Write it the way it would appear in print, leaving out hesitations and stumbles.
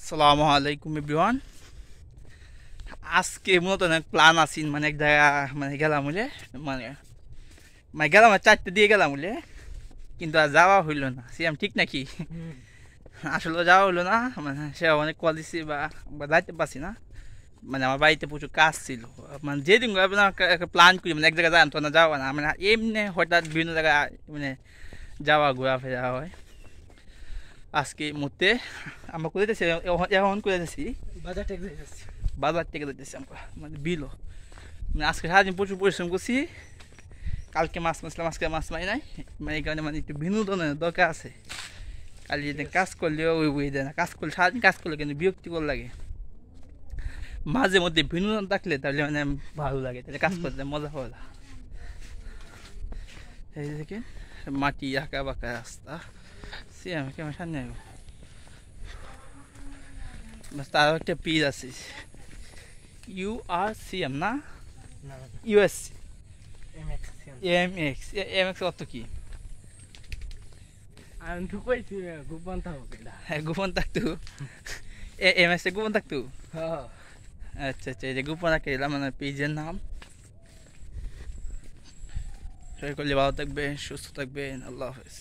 আসসালামু আলাইকুম এভরিওয়ান। আজকে মূলত অনেক প্ল্যান আছি, মানে এক জায়গা মানে গেলাম বলে, মানে মানে গেলাম 4টে দিয়ে গেলাম বলে, কিন্তু আর যাওয়া হইলো না। সিয়াম ঠিক নাকি? আসলে যাওয়া হইলো না, মানে সে অনেক কল দিছি বা বা যাইতে পারছি না। মানে আমার বাড়িতে প্রচুর কাজ ছিল। মানে যেদিন একটা প্ল্যান করি, মানে এক জায়গায় যাই তো না যাওয়া না, মানে এমনি হঠাৎ বিভিন্ন জায়গায় মানে যাওয়া ঘোরাফেরা হয়। আজকে মুহূর্তে আমরা করে দিয়েছি, এখন করে দিয়েছি বাজার থেকে যাচ্ছি। বাজার থেকে দিতেছি আমরা, মানে বিলও। মানে আজকে সারাদিন প্রচুর পরিশ্রম করছি, কালকে মাছ মারছিলাম, আজকে মাছ মারি নাই। মানে এই কারণে মানে একটু বিনোদনের দরকার আছে। কালি যদি কাজ করলেও ওই বই দেয় না, কাজ করলে সারাদিন কাজ করলে কিন্তু বিরক্তিকর লাগে। মাঝে মধ্যে বিনোদন থাকলে তাহলে মানে ভালো লাগে, তাহলে কাজ করতে মজা হয় না। এই দেখেন মাটি আঁকা বাঁকা রাস্তা, সে আমি কেমন সামনে আসবো, তারও একটা পিস আছে। URCM না, না US এমএক্স MX। MX অর্থ কি? আমি তো কইছি গোপন থাকবে না। হ্যাঁ গোপন থাকতো, MX এ গোপন থাকতো। হ্যাঁ আচ্ছা আচ্ছা, এই যে গোপন রাখে দিলাম মানে পেজের নাম। সবাই করলে ভালো থাকবেন, সুস্থ থাকবেন, আল্লাহ হাফেজ।